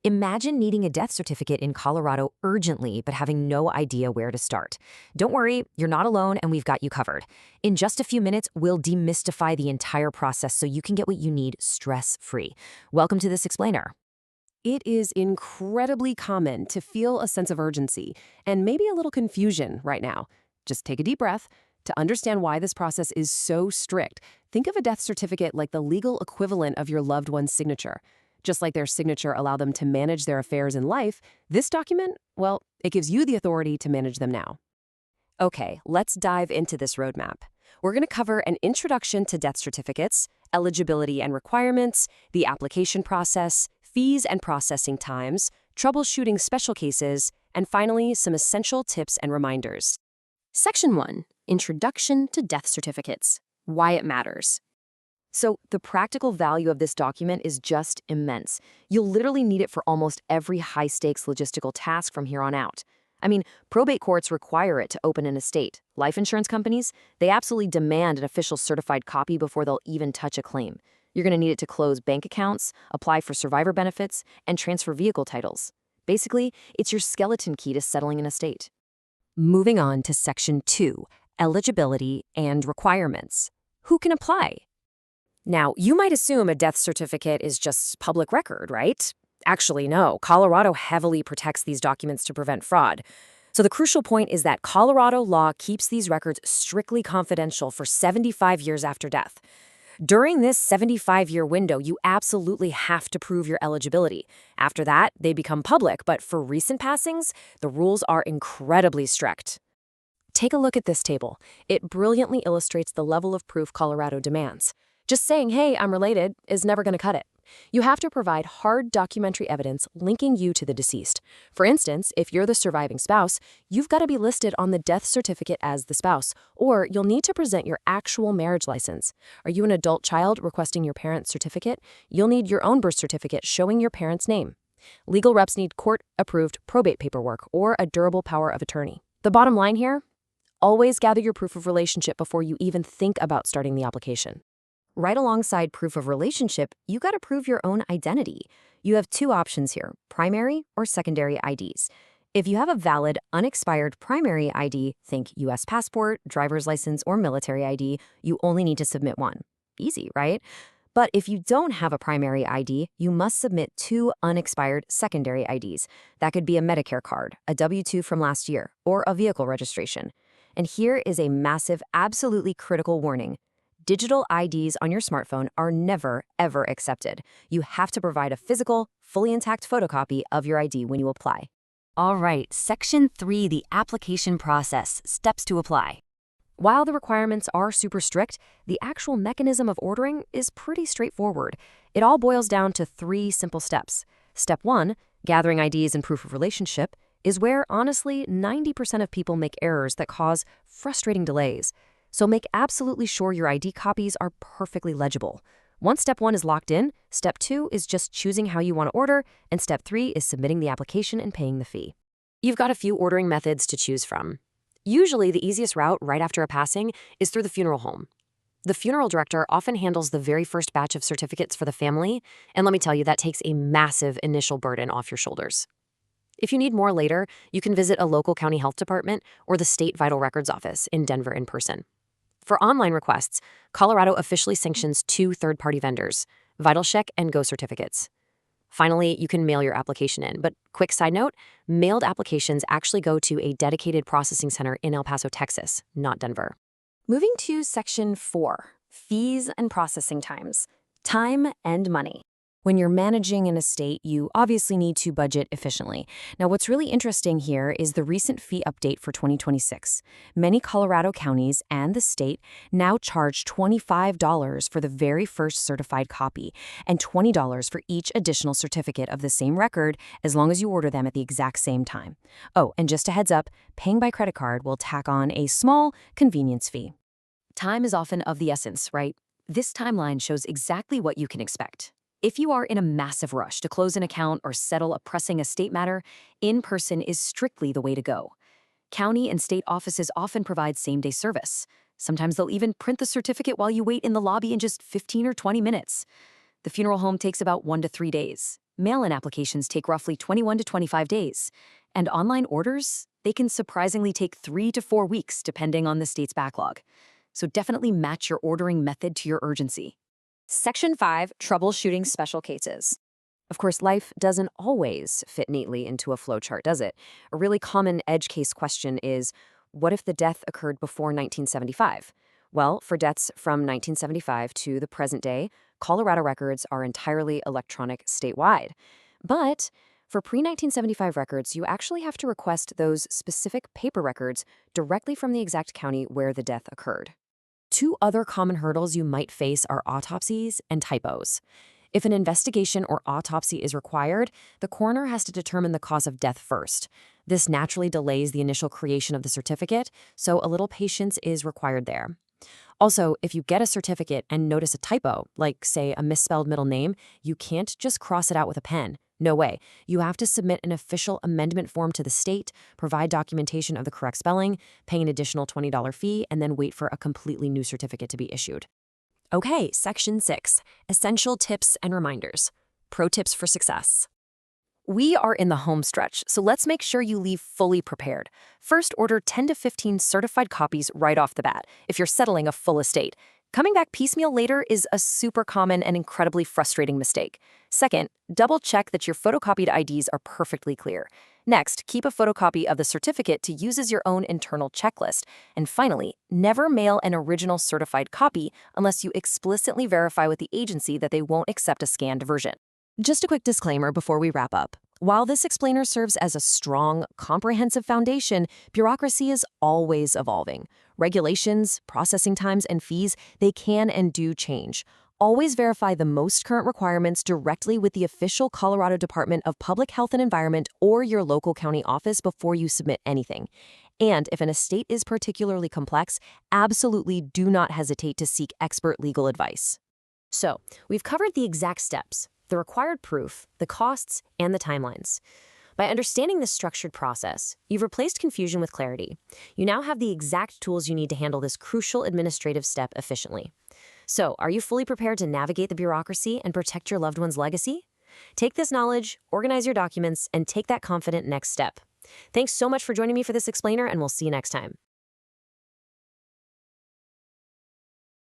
Imagine needing a death certificate in Colorado urgently, but having no idea where to start. Don't worry, you're not alone, and we've got you covered. In just a few minutes, we'll demystify the entire process so you can get what you need stress-free. Welcome to This Explainer. It is incredibly common to feel a sense of urgency and maybe a little confusion right now. Just take a deep breath. To understand why this process is so strict, think of a death certificate like the legal equivalent of your loved one's signature. Just like their signature allow them to manage their affairs in life, this document, well, it gives you the authority to manage them now. Okay, let's dive into this roadmap. We're going to cover an introduction to death certificates, eligibility and requirements, the application process, fees and processing times, troubleshooting special cases, and finally, some essential tips and reminders. Section 1, Introduction to Death Certificates. Why it matters. So, the practical value of this document is just immense. You'll literally need it for almost every high-stakes logistical task from here on out. I mean, probate courts require it to open an estate. Life insurance companies, they absolutely demand an official certified copy before they'll even touch a claim. You're going to need it to close bank accounts, apply for survivor benefits, and transfer vehicle titles. Basically, it's your skeleton key to settling an estate. Moving on to Section 2, Eligibility and Requirements. Who can apply? Now, you might assume a death certificate is just public record, right? Actually, no. Colorado heavily protects these documents to prevent fraud. So the crucial point is that Colorado law keeps these records strictly confidential for 75 years after death. During this 75-year window, you absolutely have to prove your eligibility. After that, they become public, but for recent passings, the rules are incredibly strict. Take a look at this table. It brilliantly illustrates the level of proof Colorado demands. Just saying, hey, I'm related, is never going to cut it. You have to provide hard documentary evidence linking you to the deceased. For instance, if you're the surviving spouse, you've got to be listed on the death certificate as the spouse, or you'll need to present your actual marriage license. Are you an adult child requesting your parent's certificate? You'll need your own birth certificate showing your parent's name. Legal reps need court-approved probate paperwork or a durable power of attorney. The bottom line here? Always gather your proof of relationship before you even think about starting the application. Right alongside proof of relationship, you got to prove your own identity. You have two options here, primary or secondary IDs. If you have a valid, unexpired primary ID, think U.S. passport, driver's license, or military ID, you only need to submit one. Easy, right? But if you don't have a primary ID, you must submit two unexpired secondary IDs. That could be a Medicare card, a W-2 from last year, or a vehicle registration. And here is a massive, absolutely critical warning. Digital IDs on your smartphone are never, ever accepted. You have to provide a physical, fully intact photocopy of your ID when you apply. All right, Section 3, the application process, steps to apply. While the requirements are super strict, the actual mechanism of ordering is pretty straightforward. It all boils down to 3 simple steps. Step 1, gathering IDs and proof of relationship, is where, honestly, 90% of people make errors that cause frustrating delays. So make absolutely sure your ID copies are perfectly legible. Once Step 1 is locked in, Step 2 is just choosing how you want to order, and Step 3 is submitting the application and paying the fee. You've got a few ordering methods to choose from. Usually, the easiest route right after a passing is through the funeral home. The funeral director often handles the very first batch of certificates for the family, and let me tell you, that takes a massive initial burden off your shoulders. If you need more later, you can visit a local county health department or the state vital records office in Denver in person. For online requests, Colorado officially sanctions 2 third-party vendors, VitalCheck and Go Certificates. Finally, you can mail your application in, but quick side note, mailed applications actually go to a dedicated processing center in El Paso, Texas, not Denver. Moving to Section 4, Fees and Processing Times, Time and Money. When you're managing an estate, you obviously need to budget efficiently. Now, what's really interesting here is the recent fee update for 2026. Many Colorado counties and the state now charge $25 for the very first certified copy and $20 for each additional certificate of the same record as long as you order them at the exact same time. Oh, and just a heads up, paying by credit card will tack on a small convenience fee. Time is often of the essence, right? This timeline shows exactly what you can expect. If you are in a massive rush to close an account or settle a pressing estate matter, in-person is strictly the way to go. County and state offices often provide same-day service. Sometimes they'll even print the certificate while you wait in the lobby in just 15 or 20 minutes. The funeral home takes about 1 to 3 days. Mail-in applications take roughly 21 to 25 days, and online orders, they can surprisingly take 3 to 4 weeks depending on the state's backlog. So definitely match your ordering method to your urgency. Section 5, troubleshooting special cases. Of course, life doesn't always fit neatly into a flowchart, does it? A really common edge case question is, what if the death occurred before 1975? Well, for deaths from 1975 to the present day, Colorado records are entirely electronic statewide. But for pre-1975 records, you actually have to request those specific paper records directly from the exact county where the death occurred. Two other common hurdles you might face are autopsies and typos. If an investigation or autopsy is required, the coroner has to determine the cause of death first. This naturally delays the initial creation of the certificate, so a little patience is required there. Also, if you get a certificate and notice a typo, like, say, a misspelled middle name, you can't just cross it out with a pen. No way. You have to submit an official amendment form to the state, provide documentation of the correct spelling, pay an additional $20 fee, and then wait for a completely new certificate to be issued. Okay, Section 6, Essential Tips and Reminders. Pro tips for success. We are in the home stretch, so let's make sure you leave fully prepared. First, order 10 to 15 certified copies right off the bat if you're settling a full estate. Coming back piecemeal later is a super common and incredibly frustrating mistake. Second, double-check that your photocopied IDs are perfectly clear. Next, keep a photocopy of the certificate to use as your own internal checklist. And finally, never mail an original certified copy unless you explicitly verify with the agency that they won't accept a scanned version. Just a quick disclaimer before we wrap up. While this explainer serves as a strong, comprehensive foundation, bureaucracy is always evolving. Regulations, processing times, and fees, they can and do change. Always verify the most current requirements directly with the official Colorado Department of Public Health and Environment or your local county office before you submit anything. And if an estate is particularly complex, absolutely do not hesitate to seek expert legal advice. So, we've covered the exact steps, the required proof, the costs, and the timelines. By understanding this structured process, you've replaced confusion with clarity. You now have the exact tools you need to handle this crucial administrative step efficiently. So, are you fully prepared to navigate the bureaucracy and protect your loved one's legacy? Take this knowledge, organize your documents, and take that confident next step. Thanks so much for joining me for this explainer, and we'll see you next time.